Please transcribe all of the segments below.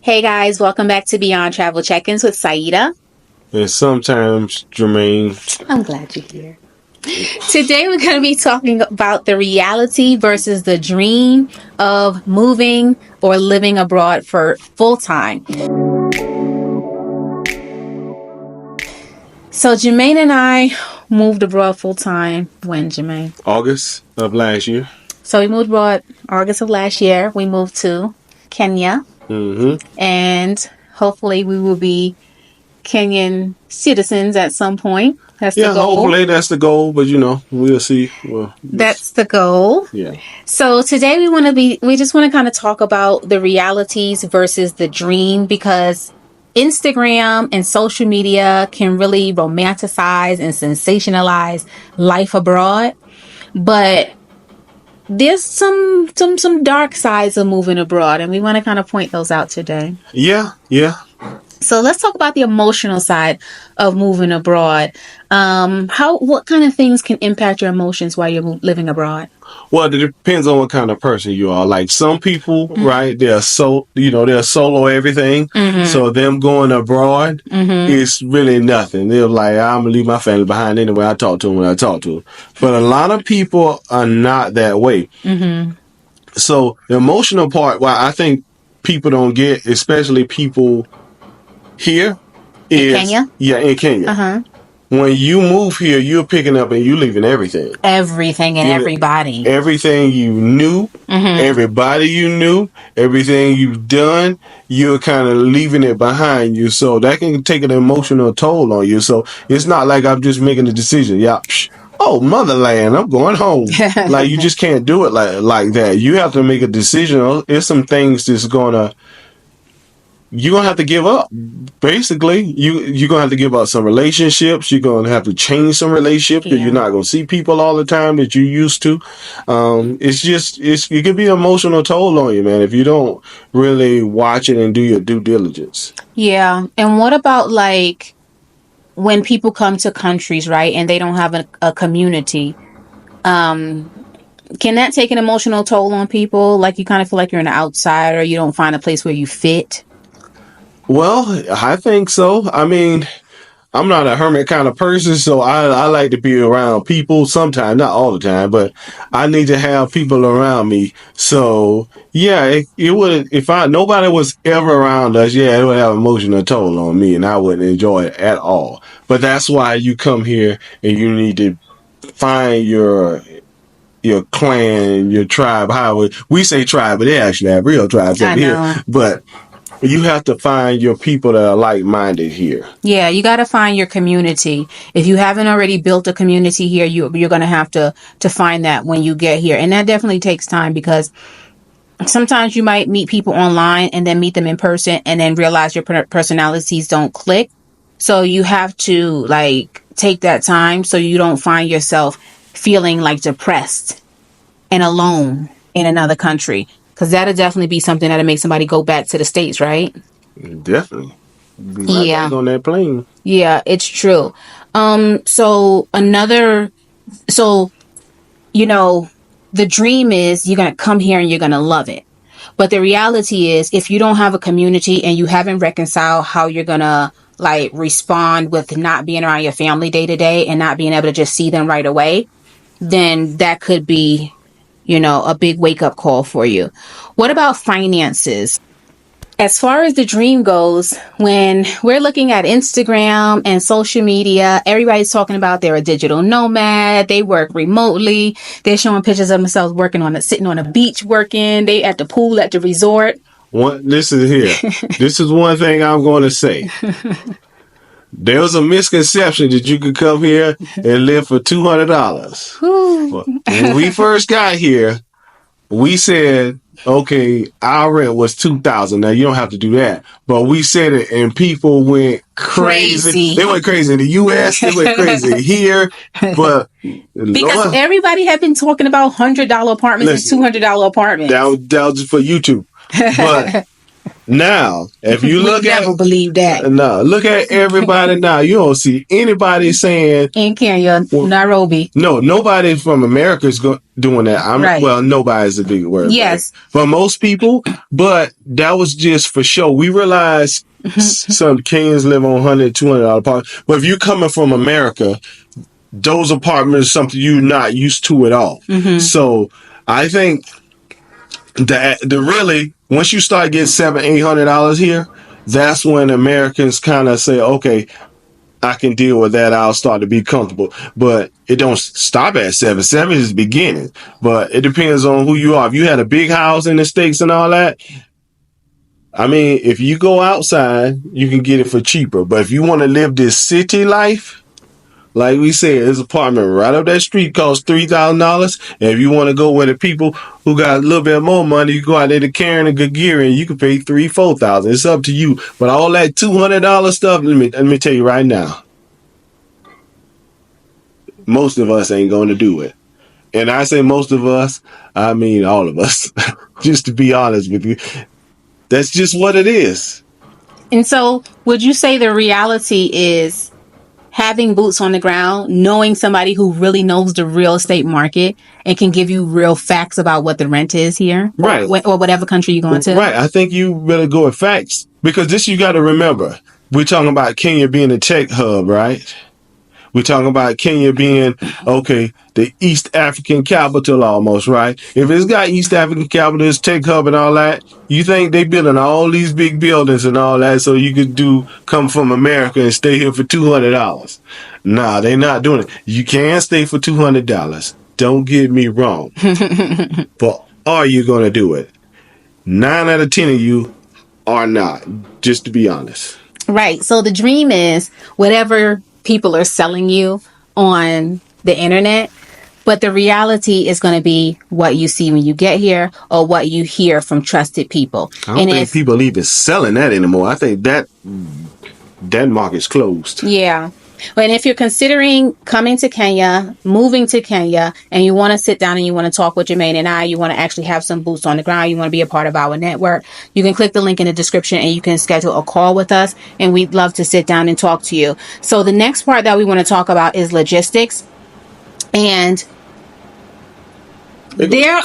Hey guys, welcome back to Beyond Travel Check-ins with Saida. And sometimes, Jermaine. I'm glad you're here. Today we're going to be talking about the reality versus the dream of moving or living abroad for full time. So Jermaine and I moved abroad full time when, Jermaine? August of last year. So we moved abroad August of last year. We moved to Kenya. And hopefully we will be Kenyan citizens at some point. That's the goal. Hopefully that's the goal, but we'll see. Well, that's the goal. Yeah. So today we just want to kind of talk about the realities versus the dream, because Instagram and social media can really romanticize and sensationalize life abroad, but there's some dark sides of moving abroad, and we want to kind of point those out today. Yeah. So let's talk about the emotional side of moving abroad. What kind of things can impact your emotions while you're living abroad? Well, it depends on what kind of person you are. Like some people, right? They're solo everything. So them going abroad is really nothing. They're like, I'm gonna leave my family behind anyway. I talk to them when I talk to them. But a lot of people are not that way. So the emotional part, I think people don't get, especially people here, is in Kenya. Yeah, in Kenya. When you move here, you're picking up and you leaving everything. Everything and everybody. Everything you knew, everybody you knew, everything you've done, you're kind of leaving it behind you. So that can take an emotional toll on you. So it's not like I'm just making a decision. Oh, motherland, I'm going home. Like, you just can't do it like that. You have to make a decision. There's some things that's you're going to have to give up. Basically, you're going to have to give up some relationships. You're going to have to change some relationships because you're not going to see people all the time that you used to. It could be an emotional toll on you, man, if you don't really watch it and do your due diligence. Yeah. And what about like when people come to countries, right, and they don't have a community? Can that take an emotional toll on people? Like you kind of feel like you're an outsider, you don't find a place where you fit? Well, I think so. I mean, I'm not a hermit kind of person, so I like to be around people sometimes, not all the time, but I need to have people around me. So, yeah, it would, if nobody was ever around us, it would have an emotional toll on me and I wouldn't enjoy it at all. But that's why you come here and you need to find your clan, your tribe. We say tribe, but they actually have real tribes over here. But you have to find your people that are like-minded here. Yeah, you got to find your community. If you haven't already built a community here, you're going to have to find that when you get here. And that definitely takes time, because sometimes you might meet people online and then meet them in person and then realize your personalities don't click. So you have to take that time so you don't find yourself feeling like depressed and alone in another country. Because that'll definitely be something that'll make somebody go back to the States, right? Definitely. Be back on that plane. Yeah, it's true. The dream is you're going to come here and you're going to love it. But the reality is, if you don't have a community and you haven't reconciled how you're going to respond with not being around your family day to day and not being able to just see them right away, then that could be a big wake-up call for you. What about finances? As far as the dream goes, when we're looking at Instagram and social media, everybody's talking about they're a digital nomad, they work remotely, they're showing pictures of themselves sitting on a beach working, they at the pool at the resort. This is one thing I'm going to say. There was a misconception that you could come here and live for $200. When we first got here, we said, okay, our rent was $2,000. Now you don't have to do that, but we said it, and people went crazy. They went crazy in the U.S. They went crazy here, but because everybody had been talking about $100 apartments and $200 apartments. That was just for YouTube, but. Now, if you look at never believe that. no, look at everybody now. You don't see anybody saying In Kenya, Nairobi. No, nobody from America is doing that. Right. Well, nobody's a big word. Yes. For most people, but that was just for show. We realize some Kenyans live on $100, $200 apartments. But if you're coming from America, those apartments are something you're not used to at all. So I think that really, once you start getting $700-$800 here, that's when Americans kind of say, okay, I can deal with that. I'll start to be comfortable, but it don't stop at 7. 7 is the beginning, but it depends on who you are. If you had a big house in the States and all that, I mean, if you go outside, you can get it for cheaper. But if you want to live this city life, like we said, this apartment right up that street costs $3,000. And if you want to go with the people who got a little bit more money, you go out there to Karen and Gagiri and you can pay $3,000-$4,000. It's up to you. But all that $200 stuff, let me tell you right now, most of us ain't going to do it. And I say most of us, I mean all of us. Just to be honest with you, that's just what it is. And so, would you say the reality is having boots on the ground, knowing somebody who really knows the real estate market and can give you real facts about what the rent is here? Right. Or whatever country you're going to? Right. I think you better go with facts, because this you got to remember. We're talking about Kenya being a tech hub, right? We're talking about Kenya being, okay, the East African capital almost, right? If it's got East African capital, it's tech hub and all that, you think they building all these big buildings and all that so you could come from America and stay here for $200? Nah, they not doing it. You can stay for $200. Don't get me wrong. But are you going to do it? 9 out of 10 of you are not, just to be honest. Right. So the dream is whatever people are selling you on the internet, but the reality is going to be what you see when you get here or what you hear from trusted people. I don't think people even selling that anymore. I think that market's closed. Yeah. And if you're considering coming to Kenya, moving to Kenya, and you want to sit down and you want to talk with Jermaine and I, you want to actually have some boots on the ground, you want to be a part of our network, you can click the link in the description and you can schedule a call with us, and we'd love to sit down and talk to you. So the next part that we want to talk about is logistics. And there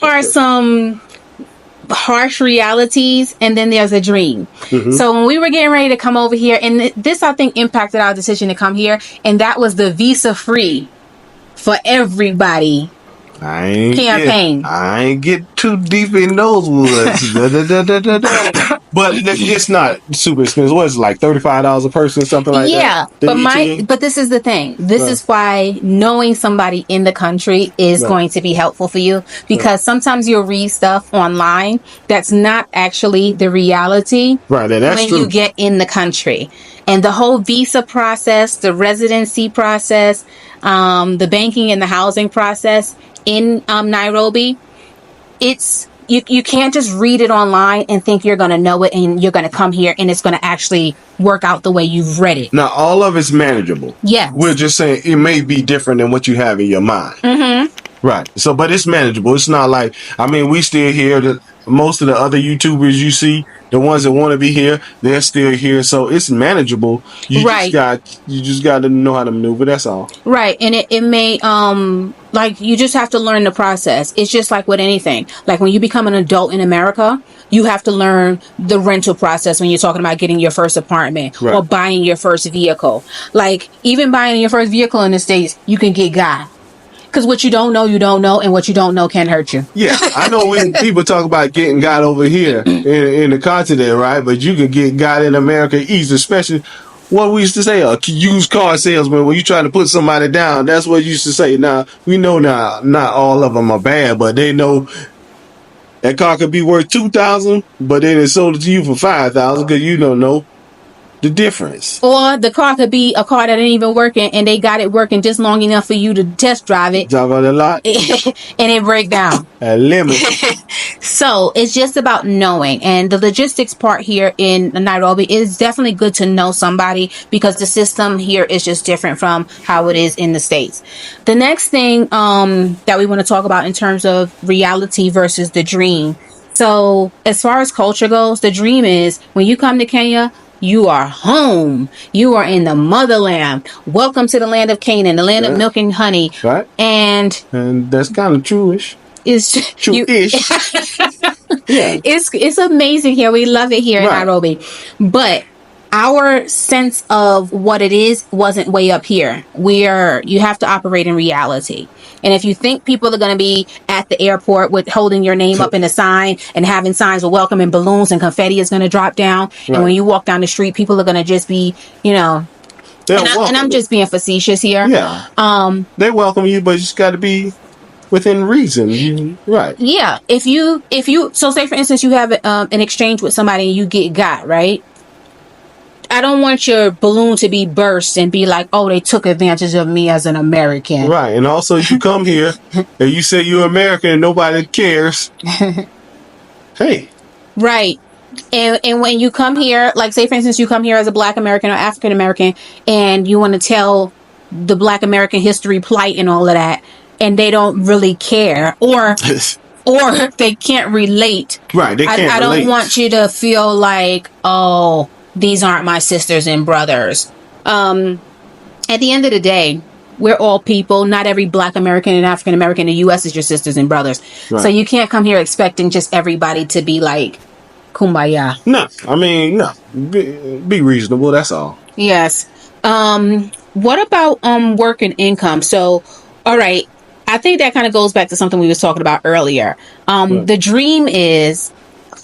are some harsh realities, and then there's a dream. So when we were getting ready to come over here, and this I think impacted our decision to come here, and that was the visa free for everybody campaign. I ain't get too deep in those woods. But it's not super expensive. What is it, like $35 a person, something like that? Yeah, but this is the thing. This is why knowing somebody in the country is going to be helpful for you, because sometimes you'll read stuff online that's not actually the reality. Right, and that's when true. You get in the country. And the whole visa process, the residency process, the banking and the housing process in Nairobi, you can't just read it online and think you're going to know it and you're going to come here and it's going to actually work out the way you've read it. Now, all of it's manageable. Yeah. We're just saying it may be different than what you have in your mind. Right. So, but it's manageable. It's not like, I mean, we still here. Most of the other YouTubers you see, the ones that want to be here, they're still here. So it's manageable. You just got to know how to maneuver. That's all. Right. And it may, like, you just have to learn the process. It's just like with anything. Like when you become an adult in America, you have to learn the rental process when you're talking about getting your first apartment or buying your first vehicle. Like even buying your first vehicle in the States, you can get got. Because what you don't know, and what you don't know can hurt you. Yeah, I know when people talk about getting got over here in the continent, right? But you can get got in America easy, especially what we used to say, a used car salesman, when you try to put somebody down, that's what you used to say. Now, we know now, not all of them are bad, but they know that car could be worth $2,000, but then it sold it to you for $5,000 because you don't know the difference. Or the car could be a car that ain't even working and they got it working just long enough for you to test drive it. Drive on the lot. And it break down. At limit. So it's just about knowing. And the logistics part here in Nairobi is definitely good to know somebody, because the system here is just different from how it is in the States. The next thing that we want to talk about in terms of reality versus the dream So as far as culture goes, the dream is when you come to Kenya, you are home. You are in the motherland. Welcome to the land of Canaan, the land of milk and honey. Right. And that's kind of true-ish. It's true-ish. Yeah. It's amazing here. We love it here in Nairobi. But our sense of what it is wasn't way up here. You have to operate in reality. And if you think people are going to be at the airport with holding your name up in a sign and having signs of welcome and balloons and confetti is going to drop down. And when you walk down the street, people are going to just be, and I'm just being facetious here. Yeah. They welcome you, but you just got to be within reason. Right. Yeah. If you, so say for instance, you have an exchange with somebody and you get got, right? I don't want your balloon to be burst and be like, oh, they took advantage of me as an American. Right. And also, you come here and you say you're American and nobody cares. Hey. Right. And when you come here, like say, for instance, you come here as a Black American or African American and you want to tell the Black American history, plight and all of that, and they don't really care or they can't relate. Right. They can't I don't want you to feel like, oh, these aren't my sisters and brothers. At the end of the day, we're all people. Not every Black American and African American in the U.S. is your sisters and brothers. Right. So you can't come here expecting just everybody to be like kumbaya. No, I mean, no. Be reasonable. That's all. Yes. What about work and income? So, all right. I think that kind of goes back to something we was talking about earlier. The dream is,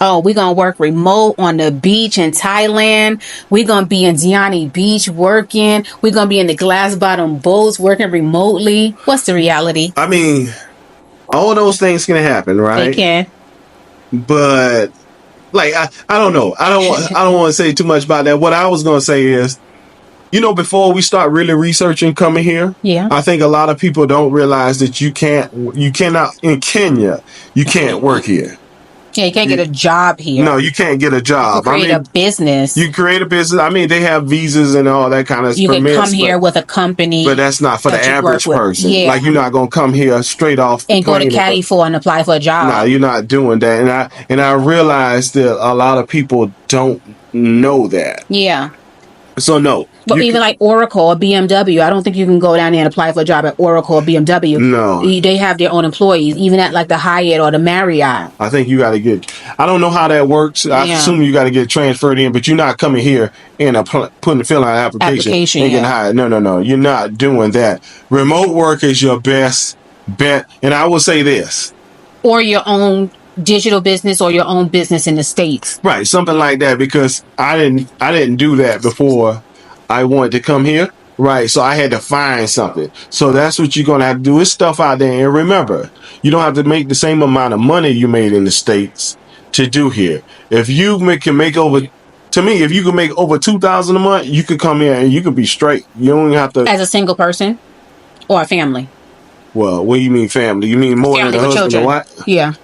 we're going to work remote on the beach in Thailand. We're going to be in Diani Beach working. We're going to be in the glass bottom boats working remotely. What's the reality? I mean, all those things can happen, right? They can. But, like, I don't know. I don't want to say too much about that. What I was going to say is, before we start really researching coming here, I think a lot of people don't realize that you cannot, in Kenya, you can't work here. Yeah, you can't get a job here. No, you can't get a job. You create a business. You create a business. I mean, they have visas and all that kind of You can come here with a company. But that's not for the average person. Yeah. Like, you're not going to come here straight off and go to Caddy for and apply for a job. No, you're not doing that. And I realize that a lot of people don't know that. Yeah. So, no. But even like Oracle or BMW, I don't think you can go down there and apply for a job at Oracle or BMW. No. They have their own employees, even at like the Hyatt or the Marriott. I think you got to I don't know how that works. I assume you got to get transferred in, but you're not coming here and filling out an application and getting hired. No. You're not doing that. Remote work is your best bet. And I will say this. Or your own digital business or your own business in the States. Right. Something like that, because I didn't do that before I wanted to come here. Right. So I had to find something. So that's what you're going to have to do, is stuff out there. And remember, you don't have to make the same amount of money you made in the States to do here. If you can make over $2,000 a month, you could come here and you could be straight. You don't even have to. As a single person or a family? Well, what do you mean family? You mean more family than a husband children. or what? Yeah.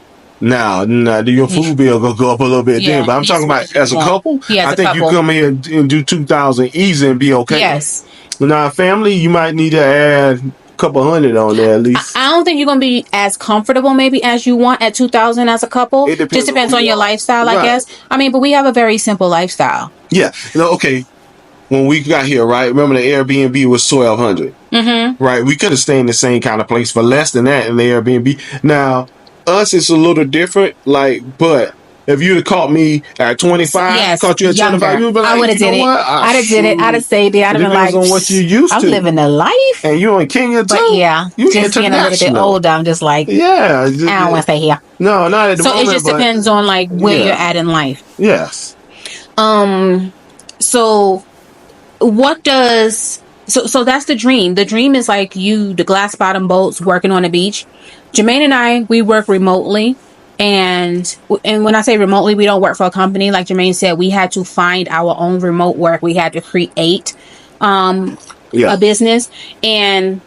Now, your food bill will go up a little bit then. But I'm talking about as a couple. Yeah, I think you come here and do 2,000 easy and be okay. Yes. Now, family, you might need to add a couple hundred on there at least. I don't think you're going to be as comfortable maybe as you want at 2,000 as a couple. It just depends on your lifestyle, I guess. I mean, but we have a very simple lifestyle. Yeah. Okay. When we got here, right? Remember the Airbnb was 1,200. Mm-hmm. Right. We could have stayed in the same kind of place for less than that in the Airbnb. Now, us, it's a little different, but if you'd have caught me at 25, caught you at 25, you'd be like, I would have did it. I'd have did it. I'd have stayed there. I'd have been like, on what you used to. I'm living the life. And you're in Kenya too. But you just being a little bit older, I'm just like, I don't want to stay here. No, not at the moment. So it just depends on like where you're at in life. Yes. So what does... So that's the dream. The dream is like the glass bottom boats working on the beach. Jermaine and I, we work remotely. And when I say remotely, we don't work for a company. Like Jermaine said, we had to find our own remote work. We had to create a business. And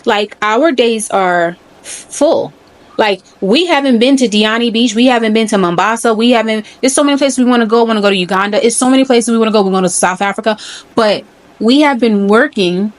like our days are full. Like we haven't been to Diani Beach. We haven't been to Mombasa. There's so many places we want to go. We want to go to Uganda. It's so many places we want to go. We're going to South Africa. But we have been working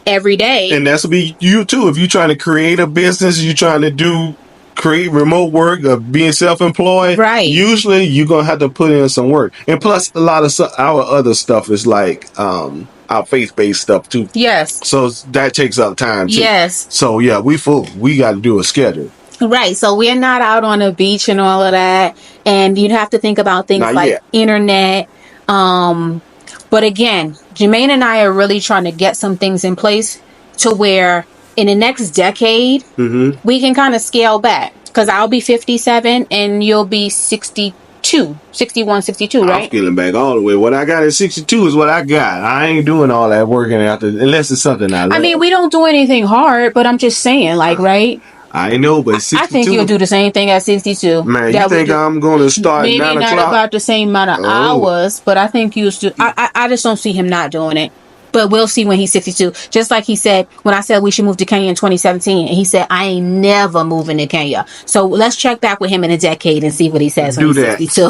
every day. And that's will be you too. If you're trying to create a business, you're trying to do create remote work or being self-employed, Right. usually you're gonna have to put in some work. And plus, a lot of our other stuff is like our faith-based stuff too. Yes. So that takes up time too. Yes. So yeah, we full. We got to do a schedule. Right. So we're not out on a beach and all of that. And you'd have to think about things Not like yet. internet. But again, Jermaine and I are really trying to get some things in place to where in the next decade, we can kind of scale back. Because I'll be 57 and you'll be 62, 61, 62, right? I'm scaling back all the way. What I got at 62 is what I got. I ain't doing all that working after, unless it's something I love. I mean, we don't do anything hard, but I'm just saying, like, right? I know, but 62. I think you'll do the same thing at 62. Man, you think I'm going to start maybe 9 not o'clock? about the same amount of hours, but I think you should. I just don't see him not doing it. But we'll see when he's 62. Just like he said when I said we should move to Kenya in 2017, and he said I ain't never moving to Kenya. So let's check back with him in a decade and see what he says when he's 62.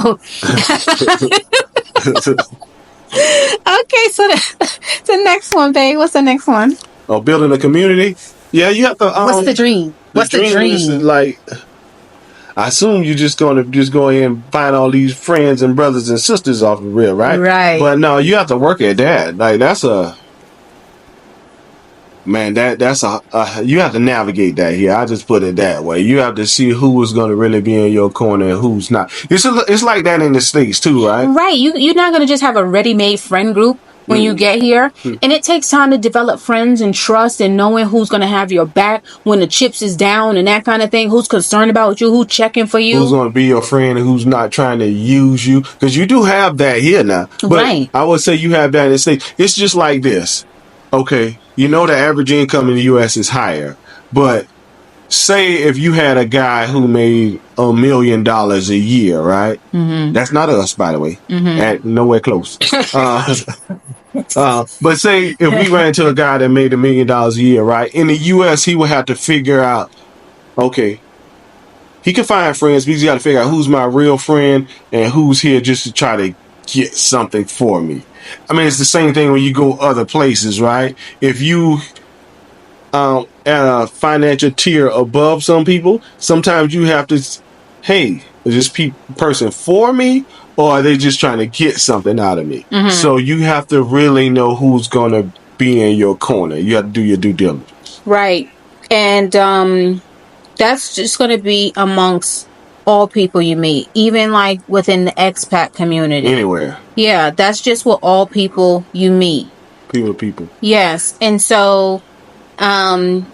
Okay, so the next one, babe. What's the next one? Oh, building a community. Yeah, you have to. What's the dream? What's the dream? Is like, I assume you're just going to just go in and find all these friends and brothers and sisters off the real, right? Right. But no, you have to work at that. Like that's a man. That's a you have to navigate that here. I just put it that way. You have to see who is going to really be in your corner and who's not. It's like that in the States too, right? Right. You're not going to just have a ready-made friend group when you get here. And it takes time to develop friends and trust and knowing who's going to have your back when the chips is down and that kind of thing. Who's concerned about you, who's checking for you. Who's going to be your friend and who's not trying to use you. Because you do have that here now. But right. I would say you have that in the States. It's just like this. Okay, you know the average income in the U.S. is higher. But say if you had a guy who made $1 million a year, right? That's not us, by the way. Nowhere close. But say if we ran into a guy that made $1 million a year, right? In the U.S., he would have to figure out, okay, he can find friends, but he's got to figure out who's my real friend and who's here just to try to get something for me. I mean, it's the same thing when you go other places, right? If you at a financial tier above some people, sometimes you have to, hey, is this person for me? Or are they just trying to get something out of me? So you have to really know who's going to be in your corner. You have to do your due diligence. Right. And that's just going to be amongst all people you meet, even like within the expat community. Anywhere. Yeah, that's just with all people you meet. People. Yes. And so when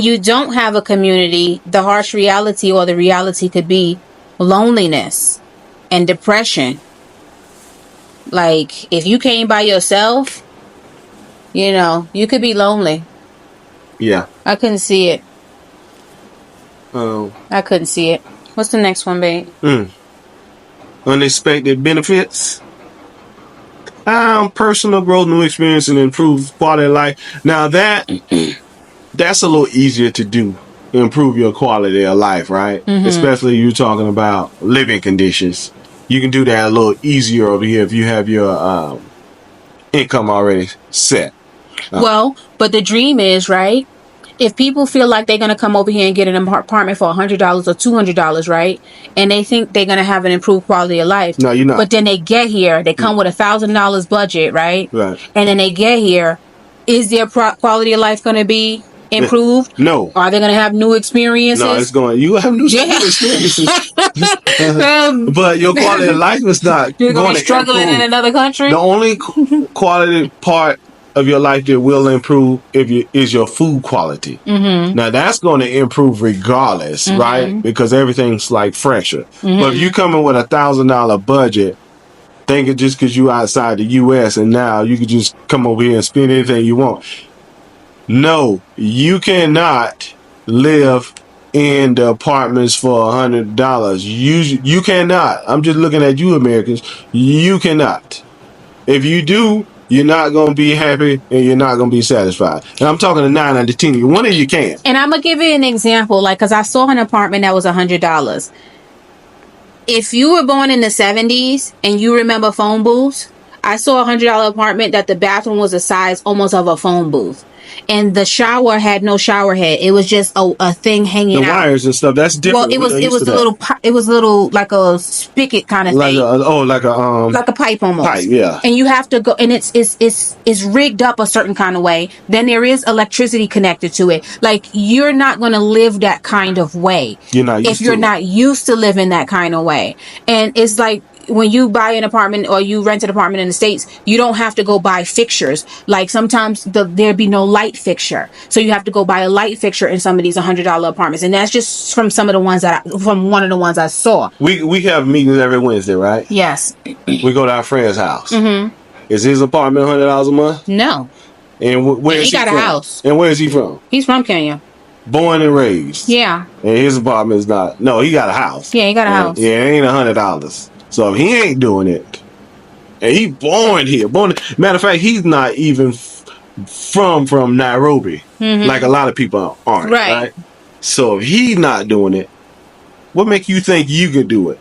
you don't have a community, the harsh reality or the reality could be loneliness and depression. Like if you came by yourself, you could be lonely. Yeah. I couldn't see it. Oh. I couldn't see it. What's the next one, babe? Unexpected benefits. Personal growth, new experience, and improved quality of life. Now that's a little easier to do. Improve your quality of life, right? Especially you're talking about living conditions. You can do that a little easier over here if you have your income already set. Well, but the dream is, right? If people feel like they're going to come over here and get an apartment for $100 or $200, right? And they think they're going to have an improved quality of life. No, you're not. But then they get here, they come with $1,000 budget, right? Right. And then they get here. Is their quality of life going to be improved? No. Are they going to have new experiences? No, it's going. You have new experiences. But your quality of life is not. You're going to be struggling in another country? The only quality part of your life that will improve is your food quality. Now that's going to improve regardless, right? Because everything's like fresher. But if you come in with $1,000 budget, thinking just because you outside the U.S. and now you can just come over here and spend anything you want. No, you cannot live in the apartments for $100. You cannot. I'm just looking at you Americans. You cannot. If you do, you're not going to be happy and you're not going to be satisfied. And I'm talking to 9 out of 10. One of you can. And I'm going to give you an example, because I saw an apartment that was $100. If you were born in the 70s and you remember phone booths, I saw a $100 apartment that the bathroom was the size almost of a phone booth. and the shower had no shower head. It was just a thing hanging The out. wires and stuff. That's different. Well, it was a little like a spigot kind of like thing. like a pipe almost. Pipe, yeah. And you have to go, and it's rigged up a certain kind of way. Then there is electricity connected to it. Like, you're not going to live that kind of way. You're not used if you're to not used to living that kind of way. And it's like, when you buy an apartment or you rent an apartment in the States, you don't have to go buy fixtures. Like, sometimes there'd be no light fixture, so you have to go buy a light fixture in some of these $100 apartments. And that's just from one of the ones I saw. We have meetings every Wednesday, right? Yes. We go to our friend's house. Is his apartment $100 a month? No. And where is he got from? a house. And where is he from? He's from Kenya. Born and raised. Yeah. And his apartment is not. No, he got a house. Yeah, he got a house. Yeah, it ain't $100. So if he ain't doing it, and he born here, matter of fact, he's not even from Nairobi, like a lot of people aren't. Right. So if he's not doing it, what make you think you could do it?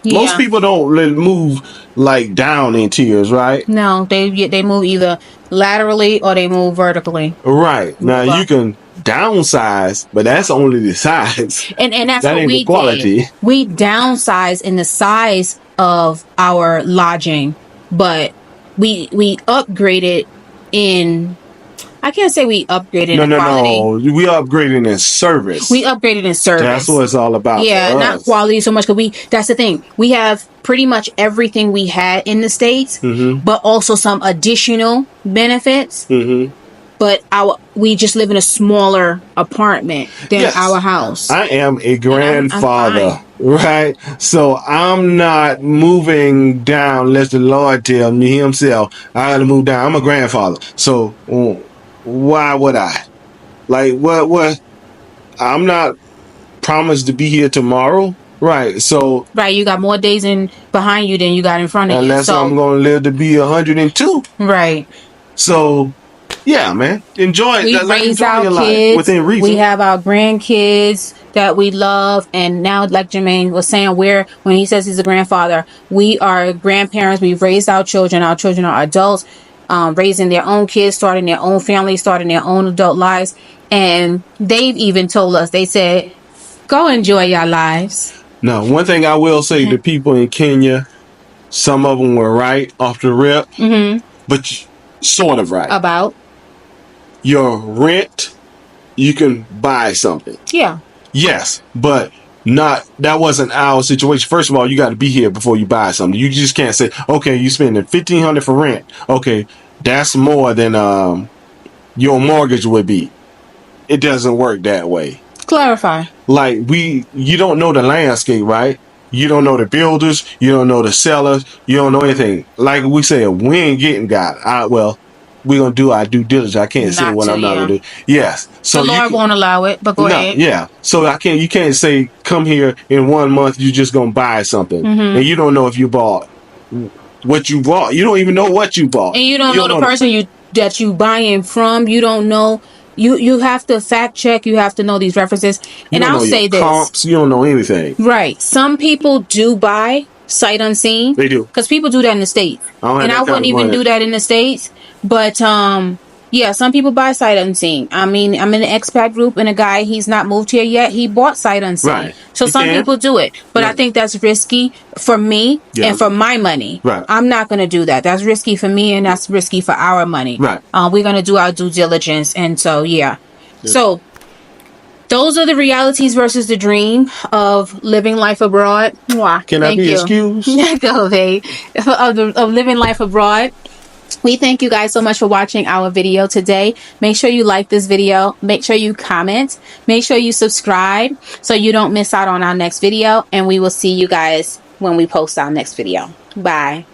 Yeah. Most people don't move like down in tiers, right? No, they move either laterally or they move vertically. Right. Now you can downsize, but that's only the size. And that's that what we quality. did. We downsized in the size of our lodging, but we upgraded in. I can't say we upgraded in quality. No. We upgraded in service. We upgraded in service. That's what it's all about. Yeah, not quality so much, because that's the thing. We have pretty much everything we had in the States, but also some additional benefits. But we just live in a smaller apartment than our house. I am a grandfather, right? So I'm not moving down unless the Lord tell me himself I got to move down. I'm a grandfather. So why would I? Like, what? I'm not promised to be here tomorrow. Right. So. Right. You got more days behind you than you got in front of you. Unless I'm going to live to be 102. Right. So. Yeah, man. Enjoy it. We raise our kids. Within reason. We have our grandkids that we love. And now, like Jermaine was saying, when he says he's a grandfather, we are grandparents. We've raised our children. Our children are adults, raising their own kids, starting their own families, starting their own adult lives. And they've even told us, they said, go enjoy your lives. Now, one thing I will say to people in Kenya, some of them were right off the rip, but sort of right. About? Your rent, you can buy something. Yeah. Yes, but that wasn't our situation. First of all, you got to be here before you buy something. You just can't say, okay, you spending $1,500 for rent. Okay, that's more than your mortgage would be. It doesn't work that way. Clarify. Like, you don't know the landscape, right? You don't know the builders. You don't know the sellers. You don't know anything. Like we said, we ain't getting got. We're going to do our due diligence. I can't say what I'm not going to do. Yes. So the Lord won't allow it, but go ahead. Yeah. So you can't say, come here in 1 month, you're just going to buy something. And you don't know if you bought what you bought. You don't even know what you bought. And you don't know the person that you buying from. You don't know. You have to fact check. You have to know these references. And I'll say this. Comps, you don't know anything. Right. Some people do buy sight unseen. They do. Because people do that in the States. And I wouldn't even do that in the States. But, yeah, some people buy sight unseen. I mean, I'm in an expat group, and a guy, he's not moved here yet. He bought sight unseen. Right. So some people do it. But I think that's risky for me and for my money. Right. I'm not going to do that. That's risky for me, and that's risky for our money. Right. We're going to do our due diligence. And so, yeah. So those are the realities versus the dream of living life abroad. Can I be excused? Go, babe. Of living life abroad. We thank you guys so much for watching our video today. Make sure you like this video. Make sure you comment. Make sure you subscribe so you don't miss out on our next video. And we will see you guys when we post our next video. Bye.